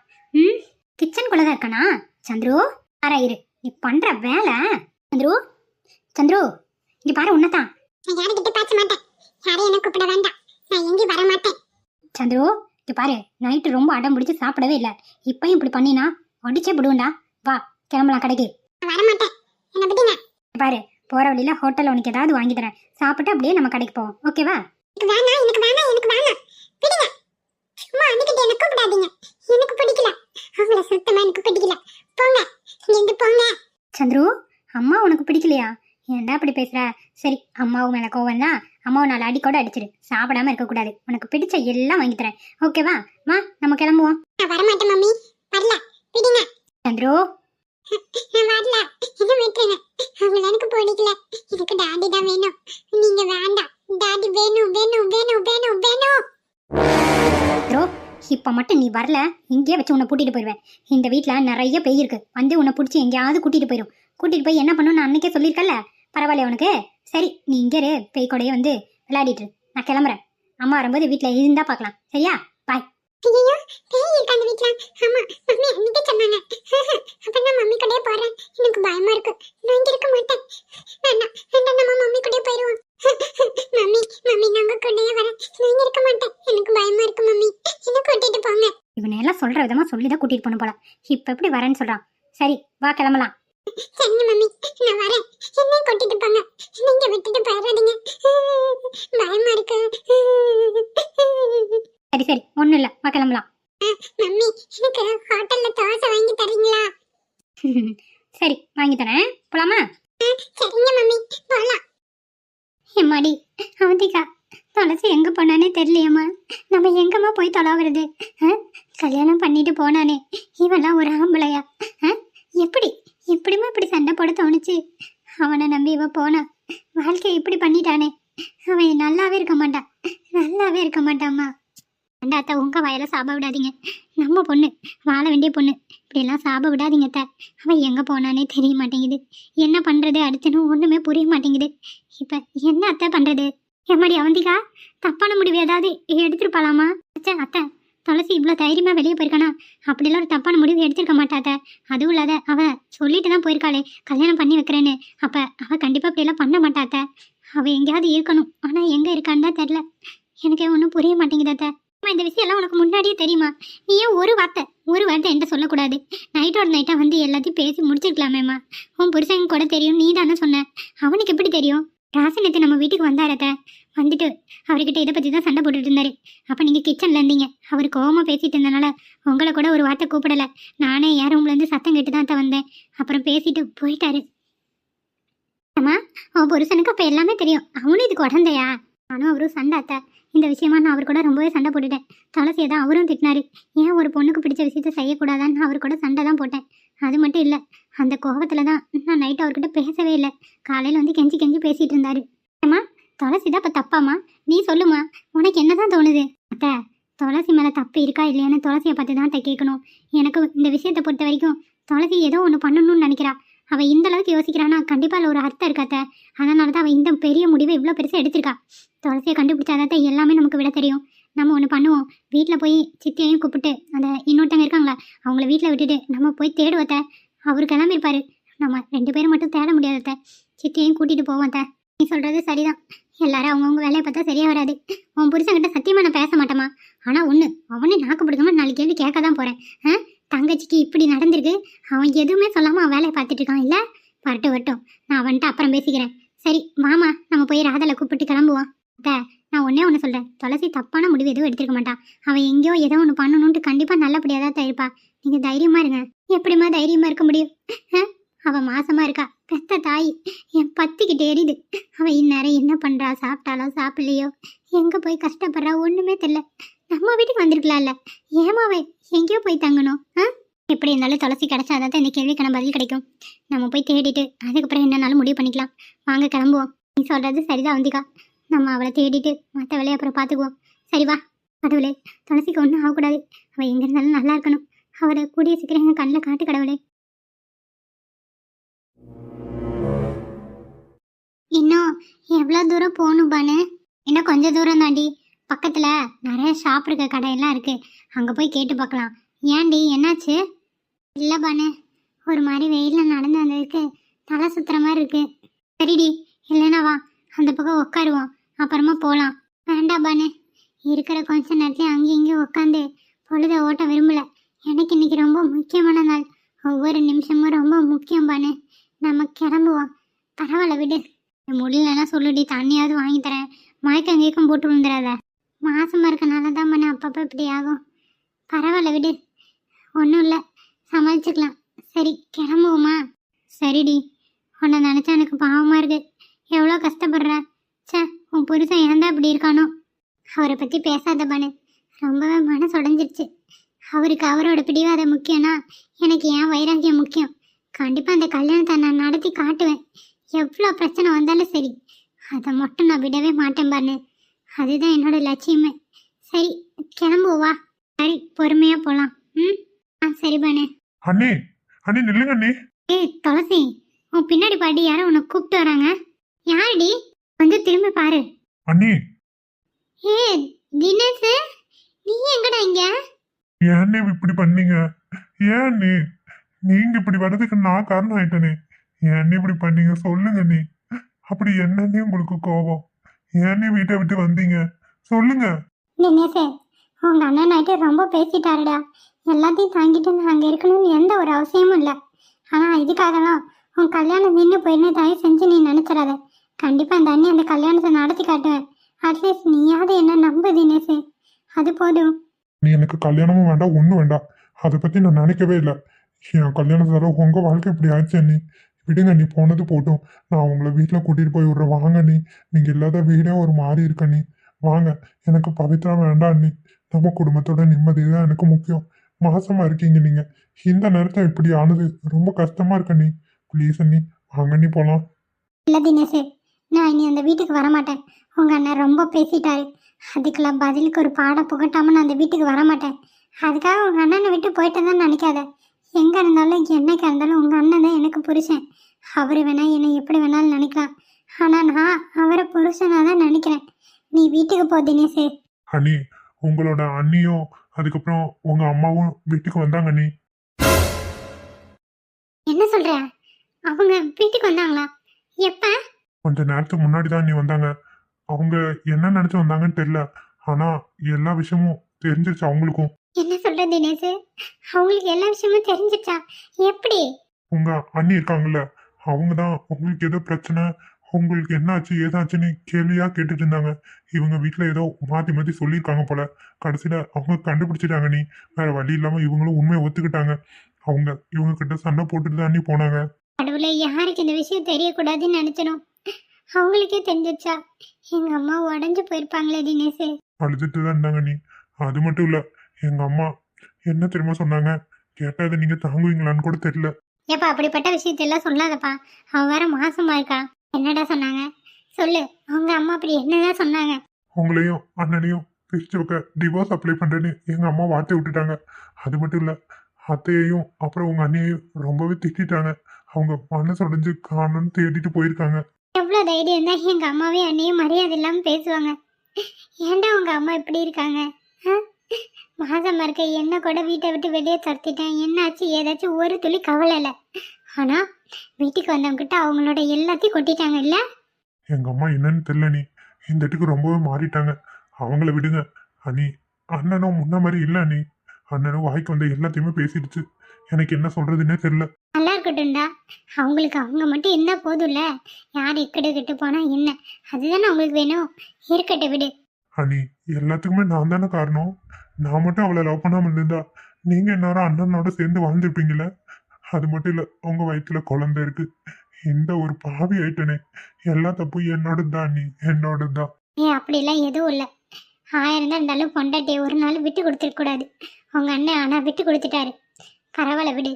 கிச்சனுக்குள்ளே தான் இருக்கானா? சந்துரு, ஆரா இரு, நீ பண்ணுற வேலை. சந்துரு, சந்துரு இங்கே பாரு, உன்னதான். நான் யாருக்கிட்ட பேச மாட்டேன். யாரையும் என்ன கூப்பிட வேண்டாம். நான் எங்கேயும் வர மாட்டேன். சந்துரு, இங்கே பாரு, நைட்டு ரொம்ப அடம் பிடிச்சி சாப்பிடவே இல்லை. இப்பயும் இப்படி பண்ணினா அடிச்சே விடுவேண்டா. வா, கிளம்பலாம் கடைக்கு. வர மாட்டேன். என்ன விடுங்க. பாரு, போகிற வழியில் ஹோட்டலில் உனக்கு ஏதாவது வாங்கி தரேன். சாப்பிட்டு அப்படியே நம்ம கடைக்கு போவோம், ஓகேவா? எனக்கு வேணாம். விடுங்க. சும்மா அன்னைக்கிட்ட என்ன கூப்பிடாதீங்க. எனக்கு பிடிக்கல. அவங்கள சுத்தமாக எனக்கு பிடிக்கல. போங்க, இங்கேருந்து போங்க. சந்துரு, அம்மா உனக்கு பிடிக்கலையா? ஏன்டா அப்படி பேசுற? சரி, அம்மாவும் மேலே கோவம் தான். அம்மாவை நாலு அடி கூட அடிச்சிரு. சாப்பிடாம இருக்கக்கூடாது. உனக்கு பிடிச்ச எல்லாம் வாங்கி தரேன், ஓகேவா? வா, நம்ம கிளம்புவோம். நான் வரமாட்டேன் மம்மி. வரல, விடுங்க. சந்துரு, நான் வரல. என்ன விட்டுருங்க. அவங்கள எனக்கு பிடிக்கல. எனக்கு டாடி தான் வேணும். நீங்க வேண்டாம். டாடி வேணும். இப்போ மட்டும் நீ வரல, இங்கேயே வச்சு உன்னை கூட்டிகிட்டு போயிடுவேன். இந்த வீட்டில் நிறைய பேய் இருக்கு. வந்து உன்னை பிடிச்சி எங்கேயாவது கூட்டிகிட்டு போயிடும். கூட்டிகிட்டு போய் என்ன பண்ணணும் நான் அன்னைக்கே சொல்லியிருக்கல. பரவாயில்ல உனக்கு? சரி, நீ இங்கே இரு. பேய் கூடயே வந்து விளையாடிட்டு நான் கிளம்புறேன். அம்மா வரும்போது வீட்டில் இருந்தால் பார்க்கலாம், சரியா? பாய். ஐயோ, பேய் இருக்கு அந்த வீட்டில். ஆமாம், மம்மி அன்னைக்கே சொன்னாங்க. அப்போ நான் மம்மி கூடயே போகிறேன். எனக்கு பயமா இருக்கு. நான் இங்கே இருக்க மாட்டேன். வேண்டாம், நம்ம மம்மி கூடயே போயிடுவோம். மம்மி நாங்கள் கூடயே வரேன். நான் இங்கே இருக்க மாட்டேன். எனக்கு பயமா இருக்கு மம்மி. என்ன கூட்டிட்டு போங்க. இவனை எல்லாம் சொல்ற விதமா சொல்லி தான் கூட்டிட்டு போன போல. இப்ப எப்படி வரேன்னு சொல்றான். சரி, வா கிளம்பலாம். சரி மம்மி, நான் வரேன். என்ன கூட்டிட்டு போங்க. நீங்க விட்டுட்டு போயிடாதீங்க. பயமா இருக்கு. சரி, ஒண்ணும் இல்ல, வா கிளம்பலாம். மம்மி, எனக்கு ஹோட்டல்ல தோசை வாங்கி தரீங்களா? சரி, வாங்கி தரேன். போலாமா? சரிங்க மம்மி, போலாம். எம்மாடி அவதிகா, துளசி எங்கே போனானே தெரியலையம்மா. நம்ம எங்கம்மா போய் தொலைவுறது? கல்யாணம் பண்ணிட்டு போனானே, இவெல்லாம் ஒரு ஆம்பளையா? எப்படிமா இப்படி சண்டை போட தோணுச்சு? அவனை நம்பி இவ போனா, வாழ்க்கையை இப்படி பண்ணிட்டானே. அவன் நல்லாவே இருக்க மாட்டாம்மா. அண்டா அத்தை, உங்கள் வயலை சாப விடாதீங்க. நம்ம பொண்ணு, வாழ வேண்டிய பொண்ணு. இப்படியெல்லாம் சாப விடாதீங்க அத்தை. அவன் எங்கே போனானே தெரிய மாட்டேங்குது. என்ன பண்ணுறது அடுத்துன்னு ஒன்றுமே புரிய மாட்டேங்குது. இப்போ என்ன அத்தை பண்ணுறது? எம்மாடி அவந்திகா, தப்பான முடிவு ஏதாவது எடுத்துருப்பாளாமா? அத்தை, துளசி இவ்வளோ தைரியமா வெளியே போயிருக்கானா? அப்படிலாம் ஒரு தப்பான முடிவு எடுத்திருக்க மாட்டாத. அதுவும் இல்லாத அவ சொல்லிட்டு தான் போயிருக்காளே கல்யாணம் பண்ணி வைக்கிறேன்னு. அப்ப அவ கண்டிப்பா அப்படியெல்லாம் பண்ண மாட்டாத்த. அவ எங்கேயாவது இருக்கணும், ஆனா எங்க இருக்கான்னு தான் தெரியல. எனக்கு ஒன்றும் புரிய மாட்டேங்குதாத்த. இந்த விஷயம் எல்லாம் உனக்கு முன்னாடியே தெரியுமா? நீ ஏன் ஒரு வார்த்தை என்கிட்ட சொல்லக்கூடாது? நைட்டோட நைட்டா வந்து எல்லாத்தையும் பேசி முடிச்சிருக்கலாமேம்மா. உன் புருஷன் கூட தெரியும், நீ தானே சொன்ன. அவனுக்கு எப்படி தெரியும்? ராசனத்தை நம்ம வீட்டுக்கு வந்தாரத்த, வந்துட்டு அவர்கிட்ட இதை பற்றி தான் சண்டை போட்டுட்டு இருந்தாரு. அப்போ நீங்கள் கிச்சனில் இருந்தீங்க. அவர் கோவமாக பேசிட்டு இருந்தனால உங்களை கூட ஒரு வார்த்தை கூப்பிடலை. நானே என் ரூம்லேருந்து சத்தம் கேட்டு தான் வந்தேன். அப்புறம் பேசிட்டு போயிட்டாரு. அம்மா, அவன் புருஷனுக்கு அப்போ எல்லாமே தெரியும். அவனும் இதுக்கு உடந்தையா? நானும் அவரும் சண்டை அத்தை. இந்த விஷயமா நான் அவர் கூட ரொம்பவே சண்டை போட்டுட்டேன். துளசியை தான் அவரும் திட்டினாரு. ஏன் ஒரு பொண்ணுக்கு பிடிச்ச விஷயத்த செய்யக்கூடாதான்னு அவர் கூட சண்டை தான் போட்டேன். அது மட்டும் இல்லை, அந்த கோபத்தில் தான் நான் நைட்டு அவர்கிட்ட பேசவே இல்லை. காலையில் வந்து கெஞ்சி கெஞ்சி பேசிகிட்டு இருந்தாரு. அம்மா, துளசி தான் இப்போ தப்பாம்மா? நீ சொல்லுமா, உனக்கு என்ன தான் தோணுது? அத்தை, துளசி மேலே தப்பு இருக்கா இல்லையான்னு துளசியை பார்த்து தான் கேட்கணும். எனக்கு இந்த விஷயத்தை பொறுத்த வரைக்கும் துளசி ஏதோ ஒன்று பண்ணணும்னு நினைக்கிறா. அவள் இந்த அளவுக்கு யோசிக்கிறான்னா கண்டிப்பாக அதில் ஒரு அர்த்தம் இருக்காத்த. அதனால தான் அவள் இந்த பெரிய முடிவை இவ்வளோ பெருசாக எடுத்திருக்கா. துளசியை கண்டுபிடிச்சாதான் எல்லாமே நமக்கு விட தெரியும். நம்ம ஒன்று பண்ணுவோம், வீட்டில் போய் சித்தியையும் கூப்பிட்டு அந்த இன்னொருத்தங்க இருக்காங்களா அவங்கள வீட்டில் விட்டுட்டு நம்ம போய் தேடுவத்த. அவர் கிளம்பிருப்பாரு. நம்ம 2 பேரும் மட்டும் தேட முடியாதத்த. சித்தியையும் கூட்டிகிட்டு போவோம் அத்தை. நீ சொல்கிறது சரிதான். எல்லாரும் அவங்கவுங்க வேலையை பார்த்தா சரியாக வராது. உன் புருஷன்கிட்ட சத்தியமாக நான் பேச மாட்டேமா. ஆனால் ஒன்று, அவனே நாக்கு பிடிக்காம 4 கேள்வி கேட்க தான் போகிறேன். தங்கச்சிக்கு இப்படி நடந்திருக்கு, அவன் எதுவுமே சொல்லாமல் அவன் வேலையை பார்த்துட்டு இருக்கான். இல்லை, வரட்டும், நான் அவன்கிட்ட அப்புறம் பேசிக்கிறேன். சரி மாமா, நம்ம போய் ராதலை கூப்பிட்டு கிளம்புவான். அத்தை, நான் ஒன்று சொல்கிறேன். துளசி தப்பான முடிவு எதுவும் எடுத்துருக்க மாட்டான். அவன் எங்கேயோ ஏதோ ஒன்று பண்ணணுன்ட்டு கண்டிப்பாக நல்லபடியாக தான் இருப்பா. நீங்கள் தைரியமாக இருங்க. எப்படிமா தைரியமாக இருக்க முடியும்? அவள் மாசமாக இருக்கா, பெத்த தாய். என் பத்திக்கிட்டு எரியுது. அவள் இந்நேரம் என்ன பண்ணுறா, சாப்பிட்டாலோ சாப்பிட்லையோ, எங்கே போய் கஷ்டப்படுறா, ஒன்றுமே தெரியல. நம்ம வீட்டுக்கு வந்திருக்கலாம்ல, ஏமாவே எங்கேயோ போய் தங்கணும்? எப்படி இருந்தாலும் துளசி கிடைச்சாதான் இந்த கேள்விக்கான பதில் கிடைக்கும். நம்ம போய் தேடிட்டு அதுக்கப்புறம் என்னன்னாலும் முடிவு பண்ணிக்கலாம். வாங்க கிளம்புவோம். நீ சொல்கிறது சரிதான் வந்திகா. நம்ம அவளை தேடிட்டு மற்ற வேலையை அப்புறம் பார்த்துக்குவோம். சரி வா. கடவுளே, துளசிக்கு ஒன்றும் ஆகக்கூடாது. அவள் எங்கே இருந்தாலும் நல்லா இருக்கணும். அவளை கூடிய சீக்கிரம் எங்கள் கண்ணில் காட்டு கடவுளே. இன்னும் எவ்வளோ தூரம் போகணும் பானு? இன்னும் கொஞ்சம் தூரம் தாண்டி. பக்கத்தில் நிறைய ஷாப் இருக்க கடையெல்லாம் இருக்குது. அங்கே போய் கேட்டு பார்க்கலாம். ஏன்டி, என்னாச்சு? இல்லை பானு, ஒரு மாதிரி வெயிலில் நடந்து வந்ததுக்கு தலை சுற்றுற மாதிரி இருக்குது. சரிடி, இல்லைன்னா வா, அந்த பக்கம் உட்காருவோம், அப்புறமா போகலாம். வேண்டாம் பானு, இருக்கிற கொஞ்ச நேரத்துலேயும் அங்கேயும் இங்கேயும் உட்காந்து பொழுத ஓட்ட விரும்பலை. எனக்கு இன்னைக்கு ரொம்ப முக்கியமான நாள். ஒவ்வொரு நிமிஷமும் ரொம்ப முக்கியம் பானு. நம்ம கிளம்புவோம். பரவாயில்ல விடு. முடியலன்னா சொல்லுடி, தண்ணியாவது வாங்கி தரேன். மயக்கம் கேட்கும் போட்டு விழுந்துடாத. மாசமாக இருக்கனால தான் பானு அப்பப்போ இப்படி ஆகும். பரவாயில்ல விடு, ஒன்றும் இல்லை, சமாளிச்சுக்கலாம். சரி கிளம்புவோமா? சரிடி. உன்னை நினச்சா எனக்கு பாவமாக இருக்கு. எவ்வளோ கஷ்டப்படுற. சே, உன் புருஷன் ஏன்தான் இப்படி இருக்கானோ. அவரை பற்றி பேசாத பானு, ரொம்பவே மனசு உடஞ்சிருச்சு. அவருக்கு அவரோட பிடிவாதம் முக்கியம்னா எனக்கு என் வைராக்கியம் முக்கியம். கண்டிப்பாக அந்த கல்யாணத்தை நான் நடத்தி காட்டுவேன். எவ்வளோ பிரச்சனை வந்தாலும் சரி, அதை மட்டும் நான் விடவே மாட்டேன் பானு. அதுதான் என்னோட லட்சியமே. சரி கிளம்புவா. சரி, பொறுமையாக போகலாம். சரி பானு. அண்ணே, அண்ணே நில்லுங்க அண்ணே. துளசி, உன் பின்னாடி பாட்டி யாரோ உன்னை கூப்பிட்டு வராங்க. யாருடி? கொஞ்சம் திரும்பி பாரு. அண்ணே. தினேஷ், நீ எங்கடா இங்க? ஏன்னே இப்படி பண்ணீங்க? ஏன்னே நீங்க இப்படி வர்றதுக்கு நான் காரணம் ஆயிட்டனே. ஏன்னே இப்படி பண்ணீங்க சொல்லுங்க நீ. அப்படி என்னன்னே உங்களுக்கு கோபம்? ஏன்னே வீட்டை விட்டு வந்தீங்க சொல்லுங்க. தினேஷ், உங்க அண்ணன் நைட்டு ரொம்ப பேசிட்டாருடா. எல்லாத்தையும் தாங்கிட்டு நான் அங்கே இருக்கணும்னு எந்த ஒரு அவசியமும் இல்லை. ஆனால் இதுக்காகலாம் உன் கல்யாணம் நின்று போயின்னு தயவு செஞ்சு நீ நினச்சிடாத. கண்டிப்பாக அந்த அண்ணி அந்த கல்யாணத்தை நடத்தி காட்டுவேன். அட்லீஸ்ட் நீயாவது என்ன நம்பு தினேஷ், அது போதும். நீ எனக்கு கல்யாணமும் வேண்டாம், ஒன்றும் வேண்டாம். அதை பற்றி நான் நினைக்கவே இல்லை. என் கல்யாணத்தால உங்க வாழ்க்கை இப்படி ஆச்சு நீ. விடுங்க, நீ போனது போட்டும். நான் உங்களை வீட்டில் கூட்டிகிட்டு போய் விட்றேன். வாங்க நீ. நீங்கள் இல்லாத வீடே ஒரு மாறி இருக்க நீ. வாங்க. எனக்கு பவித்ரா வேண்டாம் நீ. நம்ம குடும்பத்தோட நிம்மதி தான் எனக்கு முக்கியம். மாசமா இருக்கீங்க நீங்க. இந்த நேரத்தில் இப்படி ஆனது ரொம்ப கஷ்டமா இருக்க நீ. ப்ளீஸ் அண்ணி, வாங்க நீ போகலாம். இல்லை தினேஷ், நான் இனி அந்த வீட்டுக்கு வரமாட்டேன். உங்கள் அண்ணன் ரொம்ப பேசிட்டாரு. அதுக்கெல்லாம் பதிலுக்கு ஒரு பாடம் புகட்டாமல் நான் அந்த வீட்டுக்கு வரமாட்டேன். அதுக்காக உங்கள் அண்ணனை விட்டு போயிட்டேன்னு நினைக்காத. எங்கே இருந்தாலும் என்னைக்கா இருந்தாலும் உங்கள் அண்ணன் தான் எனக்கு புருஷன். அவர் வேணா என்னை எப்படி வேணாலும் நினைக்கலாம். ஆனால் நான் அவரை புருஷனாக தான் நினைக்கிறேன். நீ வீட்டுக்கு போ தினேஷ். அண்ணி, உங்களோட அண்ணியும் அதுக்கப்புறம் உங்க அம்மாவும் வீட்டுக்கு வந்தாங்க அண்ணி. என்ன சொல்ற? அவங்க வீட்டுக்கு வந்தாங்களா? எப்ப? கொஞ்ச நேரத்துக்கு முன்னாடி தான் அண்ணி வந்தாங்க. அவங்க என்ன நினைச்சு வந்தாங்கன்னு தெரியல. ஆனா எல்லா விஷயமும் தெரிஞ்சிருச்சு அவங்களுக்கும். என்ன சொல்ற தினேஷ்? அவங்களுக்கு எல்லா விஷயமும் தெரிஞ்சிச்சா? எப்படி? உங்க அண்ணி இருக்காங்கல்ல, அவங்க தான் உங்களுக்கு ஏதோ பிரச்சனை, உங்களுக்கு என்ன ஆச்சு ஏதாச்சுன்னு கேள்வியா கேட்டுட்டு இருந்தாங்க. இவங்க வீட்டுல ஏதோ மாத்தி மாத்தி சொல்லியிருக்காங்க போல. கடைசியில அவங்க கண்டுபிடிச்சிட்டாங்க நீ. வேற வழி இல்லாம இவங்களும் உண்மையை ஒத்துக்கிட்டாங்க. அவங்க இவங்க கிட்ட சண்டை போட்டுட்டு தான் அண்ணி போனாங்க. கடவுளே, யாருக்கு இந்த விஷயம் தெரியக்கூடாதுன்னு நினைச்சனும் அவங்களுக்கே தெரிஞ்சிச்சா? எங்க அம்மா உடஞ்சு போயிருப்பாங்களே தினேஷ். அழுதுட்டு தான் இருந்தாங்க நீ. அது மட்டும் இல்ல, எங்க அம்மா என்ன தெரியுமா சொன்னாங்க, கேட்டா அதை நீங்க தாங்குவீங்களான்னு கூட தெரியல. ஏப்பா, அப்படிப்பட்ட விஷயத்தெல்லாம் சொல்லாதப்பா. அவ வேற மாசமா இருக்கா. என்னடா சொன்னாங்க? சொல்லு. அவங்க அம்மா அப்படி என்னதான் சொன்னாங்க? உங்களையும் அண்ணனையும் பிரிச்சு வைக்க டிவோர்ஸ் அப்ளை பண்றேன்னு எங்க அம்மா வார்த்தை விட்டுட்டாங்க. அது மட்டும் இல்ல, அத்தையையும் அப்புறம் உங்க அண்ணியையும் ரொம்பவே திட்டாங்க. அவங்க மனசு உடைஞ்சு காணும்னு தேடிட்டு போயிருக்காங்க. எவ்வளவு தைரியம் தான் எங்க அம்மாவையும் அண்ணியும் மரியாதை இல்லாம பேசுவாங்க. ஏன்டா உங்க அம்மா இப்படி இருக்காங்க? ஆ? மாசமா இருக்க என்ன கூட வீட்டை விட்டு வெளியே துரத்திட்டேன். என்னாச்சு ஏதாச்சும் ஒரு துளி கவலை இல்லை. ஆனா வீட்டுக்கு வந்தவங்க கிட்ட அவங்களோட எல்லாத்தையும் கொட்டிட்டாங்க இல்ல? எங்க அம்மா என்னன்னு தெரியல நீ. இந்த இடத்துக்கு ரொம்பவே மாறிட்டாங்க. அவங்கள விடுங்க அண்ணி. அண்ணனும் முன்ன மாதிரி இல்ல அண்ணி. அண்ணனும் வாய்க்கு வந்த எல்லாத்தையுமே பேசிடுச்சு. எனக்கு என்ன சொல்றதுன்னே தெரியல. நல்லா இருக்கட்டும்டா. அவங்களுக்கு அவங்க மட்டும் என்ன போதும்ல. யார் இக்கடு கெட்டு போனா என்ன? அதுதானே அவங்களுக்கு வேணும். இருக்கட்டும் விடு. அண்ணி, எல்லாத்துக்குமே நான் தானே காரணம். நான் மட்டும் அவளை லவ் பண்ணாம இருந்திருந்தா நீங்க எல்லாரும் அண்ணனோட சேர்ந்து வாழ்ந்துருப்பீங்களே. அது மட்டும் இல்ல, உங்க வயிற்றுல குழந்தை இருக்கு. இந்த ஒரு பாவி ஆயிட்டனே. எல்லா தப்பும் என்னோட தான் அண்ணி, என்னோட தான். அப்படிலாம் எதுவும் இல்லை. 1000 தான் இருந்தாலும் பொண்டாட்டியை ஒரு நாள் விட்டு கொடுத்துருக்க கூடாது. அவங்க அண்ணன் ஆனா விட்டு கொடுத்துட்டாரு. பரவாயில்ல விடு.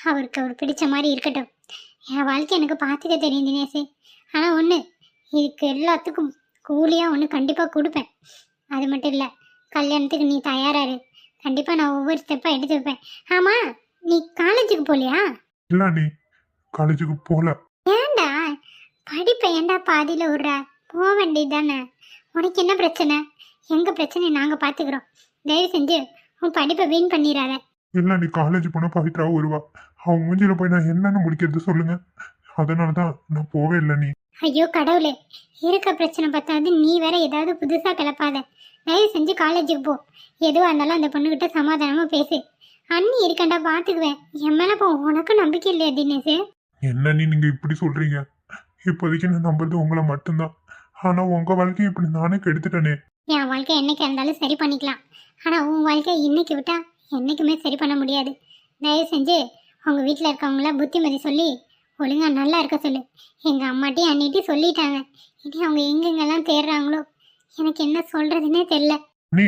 அவருக்கு அவர் பிடிச்ச மாதிரி இருக்கட்டும். என் வாழ்க்கை எனக்கு பார்த்துக்க தெரியும் தினேஷ். ஆனால் ஒன்று, இதுக்கு எல்லாத்துக்கும் கூலியாக ஒன்று கண்டிப்பாக கொடுப்பேன். அது மட்டும் இல்லை, கல்யாணத்துக்கு நீ தயாராரு. கண்டிப்பாக நான் ஒவ்வொரு ஸ்டெப்பாக எடுத்து வைப்பேன். ஆமாம், நீ காலேஜுக்கு போகலையா? இல்ல அண்ணி, காலேஜுக்கு போல. ஏன்டா படிப்பை ஏன்டா பாதியில் விடுற? போக வேண்டியது தானே. உனக்கு என்ன பிரச்சனை? எங்கள் பிரச்சனையை நாங்கள் பார்த்துக்குறோம். தயவு செஞ்சு உன் படிப்பை வீண் பண்ணிடாத. இல்ல, நீ காலேஜ் போனா பவித்ராவும் வருவா. அவங்க மூஞ்சில போய் நான் என்னன்னு முடிக்கிறது சொல்லுங்க. அதனாலதான் நான் போவே இல்லை நீ. ஐயோ கடவுளே, இருக்க பிரச்சனை பார்த்தாது நீ வேற ஏதாவது புதுசாக கிளப்பாத. தயவு செஞ்சு காலேஜுக்கு போ. எதுவாக இருந்தாலும் அந்த பொண்ணுகிட்ட சமாதானமாக பேசு. அண்ணி இருக்கண்டா, பார்த்துக்குவேன். என் மேலே போ. உனக்கு நம்பிக்கை இல்லையா தினேஷ்? என்ன நீங்க இப்படி சொல்றீங்க? இப்போதைக்கு நான் நம்புறது உங்களை மட்டும்தான். ஆனா உங்க வாழ்க்கையை இப்படி நானே கெடுத்துட்டேனே. என் வாழ்க்கை என்னைக்கு இருந்தாலும் சரி பண்ணிக்கலாம். ஆனால் உன் வாழ்க்கை இன்னைக்கு விட்டா என்றைக்குமே சரி பண்ண முடியாது. தயவு செஞ்சு அவங்க வீட்டில் இருக்கவங்கள புத்திமதி சொல்லி ஒழுங்கா நல்லா இருக்க சொல்லு. எங்கள் அம்மாட்டையும் அண்ணிட்டையும் சொல்லிட்டாங்க. இனி அவங்க எங்கெங்கெல்லாம் தேடுறாங்களோ எனக்கு என்ன சொல்கிறதுனே தெரில. நீ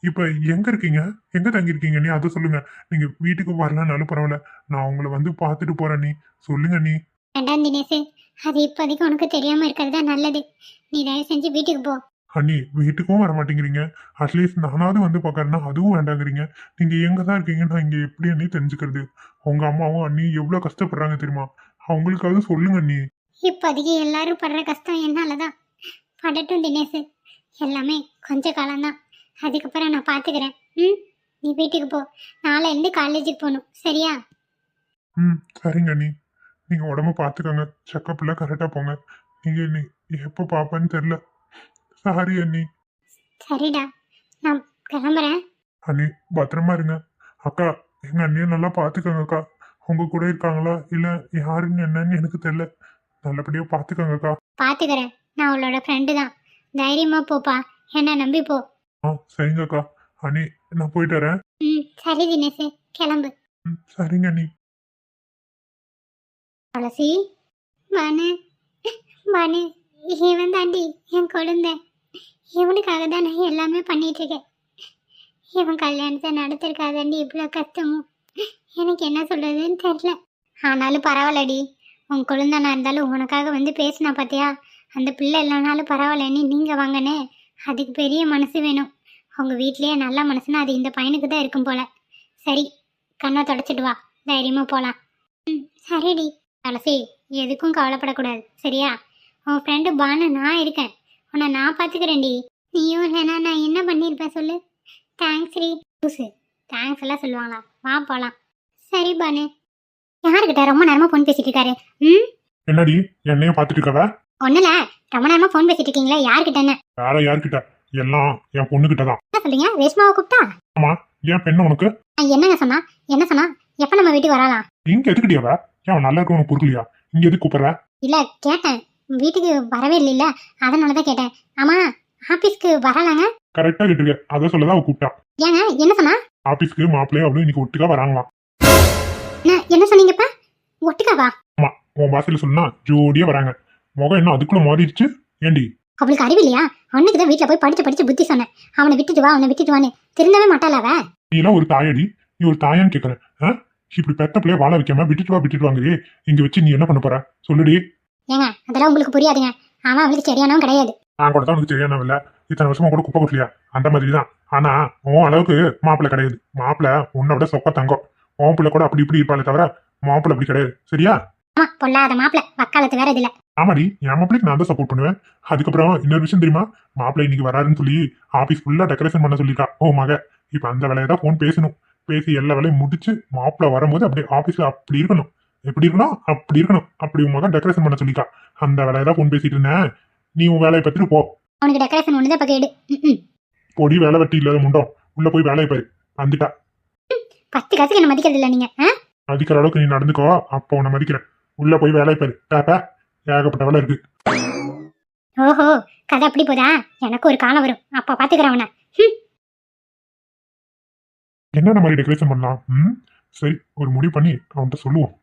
இப்ப எங்க இருக்கீங்க? எங்க தங்கியிருக்கீங்க நீ? அதை சொல்லுங்க. நீங்க வீட்டுக்கு வரலனாலும் பரவாயில்ல, நான் உங்களை வந்து பார்த்துட்டு போறேன். நீ சொல்லுங்க நீ. வேண்டாம் தினேஷ், அது இப்போதைக்கு உனக்கு தெரியாமல் இருக்கிறது தான் நல்லது. நீ தயவு செஞ்சு வீட்டுக்கு போ. அண்ணி, வீட்டுக்கும் வர மாட்டேங்கிறீங்க. அட்லீஸ்ட் நானாவது வந்து பார்க்கறேன்னா அதுவும் வேண்டாங்கிறீங்க. நீங்க எங்க தான் இருக்கீங்க, நான் இங்க எப்படி அண்ணி தெரிஞ்சுக்கிறது? உங்க அம்மாவும் அண்ணி எவ்வளவு கஷ்டப்படுறாங்க தெரியுமா? அவங்களுக்காவது சொல்லுங்க அண்ணி. இப்போதைக்கு எல்லாரும் படுற கஷ்டம் என்னால தான். படட்டும் தினேஷ், எல்லாமே கொஞ்ச காலம்தான். அதுக்கப்புறம் நான் பார்த்துக்கிறேன். ம், நீ வீட்டுக்கு போ. நாளையிலேருந்து காலேஜுக்கு போகணும், சரியா? சரிங்க அண்ணி. நீங்க உடம்ப பார்த்துக்கோங்க. செக்கப் எல்லாம் கரெக்டா போங்க. நீங்க நீ எப்போ பாப்பேன்னு தெரியல. சாரி அண்ணி. சரிடா, நான் கிளம்புறேன். அண்ணி, பத்திரமா இருங்க. அக்கா, எங்க அண்ணியை நல்லா பார்த்துக்கோங்க அக்கா. உங்க கூட இருக்காங்களா இல்ல யாருன்னு என்னன்னு எனக்கு தெரியல. நல்லபடியா பார்த்துக்கோங்க அக்கா. பார்த்துக்கிறேன். நான் அவளோட ஃப்ரெண்டு தான். தைரியமா போப்பா, என்ன நம்பி போ. சரிங்க அக்கா. அண்ணி, நான் போயிட்டு வரேன். சரி தினேஷ், கிளம்பு. சரிங்க அண்ணி. துளசி, மனு மனு, இவன் தாண்டி என் குழந்தை. இவனுக்காக தான் நான் எல்லாமே பண்ணிட்டு இருக்கேன். இவன் கல்யாணத்தை நடத்திருக்காதாண்டி இவ்வளோ கஷ்டமும். எனக்கு என்ன சொல்றதுன்னு தெரியல. ஆனாலும் பரவாயில்லடி, உன் குழந்தைனா இருந்தாலும் உனக்காக வந்து பேசினா பார்த்தியா? அந்த பிள்ளை இல்லைனாலும் பரவாயில்லன்னு நீங்கள் வாங்கினே. அதுக்கு பெரிய மனசு வேணும். அவங்க வீட்லேயே நல்ல மனசுனா அது இந்த பையனுக்கு தான் இருக்கும் போல. சரி, கண்ணை தொடச்சிட்டு வா, தைரியமாக போகலாம். சரிடி. துளசி, எதுக்கும் கவலைப்படக்கூடாது, சரியா? உன் ஃப்ரெண்டு பானு நான் இருக்கேன், உன்னை நான் பார்த்துக்கிறேன்டி. நீயும் இல்லைனா நான் என்ன பண்ணியிருப்பேன் சொல்லு. தேங்க்ஸ் ரீ. லூசு, தேங்க்ஸ் எல்லாம் சொல்லுவாங்களா? வா போகலாம். சரி பானு. யாருக்கிட்ட ரொம்ப நேரமாக ஃபோன் பேசிட்டு இருக்காரு? ம், என்னடி என்னையும் பார்த்துட்டு இருக்கவ? ஒன்றும் ரொம்ப நேரமாக ஃபோன் பேசிட்டு இருக்கீங்களா? யார்கிட்டன்னு? வேற யார்கிட்ட? எல்லாம் என் பொண்ணுகிட்ட தான். என்ன சொல்றீங்க? ரேஷ்மாவை கூப்பிட்டா? ஆமா, ஏன் பெண்ணு உனக்கு? என்னங்க சொன்னா? என்ன சொன்னா? எப்போ நம்ம வீட்டுக்கு வரலாம்? இங்க எதுக்கிட்டியா அவ? ஏன் நல்லா இருக்க உனக்கு பொறுக்கலையா? இங்க எதுக்கு கூப்பிடுற? இல்லை கேட்டேன், வீட்டுக்கு வரவே இல்லைல்ல, அதனால தான் கேட்டேன். ஆமா, ஆஃபீஸ்க்கு வரலாங்க? கரெக்டா கேட்டிருக்க, அதை சொல்லதான் அவ கூப்பிட்டா. ஏங்க என்ன சொன்னா? ஆபீஸ்க்கு மாப்பிள்ளையும் அவளும் இன்னைக்கு ஒட்டுக்கா வராங்களாம். என்ன சொன்னீங்கப்பா? ஒட்டுக்காவா? ஆமா, உன் பாசையில சொன்னா ஜோடியா வராங்க. முகம் என்ன அதுக்குள்ள மாறிடுச்சு? ஏண்டி? அவளுக்கு அறிவு இல்லையா? அவனுக்கு தான் வீட்டில் போய் படிச்சு புத்தி சொன்னேன். அவனை விட்டுட்டு வா, அவனை விட்டுட்டு வான்னு. திருந்தவே மாட்டாள அவ. நீ எல்லாம் ஒரு தாயடி, நீ ஒரு தாயான்னு கேக்குறேன். இப்படி பெத்த பிள்ளைய வாழ வைக்காம விட்டுட்டு வாங்குறியே, இங்க வச்சு நீ என்ன பண்ண போற சொல்லுடி. ஏங்க அதெல்லாம் உங்களுக்கு புரியாதுங்க. அவன் அவளுக்கு சரியானவன் கிடையாது. நான் கூட தான் உனக்கு சரியானவ இல்ல, இத்தனை வருஷமா கூட குப்பை கொட்டலையா அந்த மாதிரி தான். ஆனா உன் அளவுக்கு மாப்பிள்ளை கிடையாது. மாப்பிள்ளை உன்னை விட சொக்க தங்கம். உன் பிள்ளை கூட அப்படி இப்படி இருப்பாளே தவிர மாப்பிள்ளை அப்படி கிடையாது. சரியா? ஆமா, பொல்லாத மாப்பிள்ளை, வக்காலத்து வேற இதுல. ஆமாடி, என் மாப்பிள்ளைக்கு நான் தான் சப்போர்ட் பண்ணுவேன். அதுக்கப்புறம் இன்னொரு விஷயம் தெரியுமா? மாப்பிள்ளை இன்னைக்கு வராருன்னு சொல்லி ஆபீஸ் ஃபுல்லா டெக்கரேஷன் பண்ண சொல்லிருக்கா ஓ மக. இப்ப அந்த வேலையை தான் போன் பேசணும். பேசி எல்லா வேலையும் முடிச்சு மாப்பிள்ளை வரும்போது அப்படியே ஆபீஸ்ல அப்படி இருக்கணும். எப்படி இருக்கணும்? அப்படி இருக்கணும். அப்படி உன் மகன் டெக்கரேஷன் பண்ண சொல்லிக்கா. அந்த வேலையை தான் போன் பேசிட்டு இருந்தேன். நீ உன் வேலையை பத்திட்டு போ. அவனுக்கு டெக்கரேஷன் ஒண்ணுதான் இப்ப கேடு. பொடி வேலை வெட்டி இல்லாத முண்டம், உள்ள போய் வேலையை பாரு. வந்துட்டா 10 காசுக்கு என்ன மதிக்கிறது இல்ல நீங்க. மதிக்கிற அளவுக்கு நீ நடந்துக்கோ, அப்போ உன்னை மதிக்கிறேன். உள்ள போய் வேலையை பாரு. டாப்பா, ஏகப்பட்ட வேலை இருக்கு. ஓஹோ, கதை அப்படி போதா? எனக்கு ஒரு காலம் வரும், அப்ப பாத்துக்கிறேன் அவனை. என்னென்ன மாதிரி டெக்கரேஷன் பண்ணலாம்? சரி, ஒரு முடிவு பண்ணி அவன்கிட்ட சொல்லுவோம்.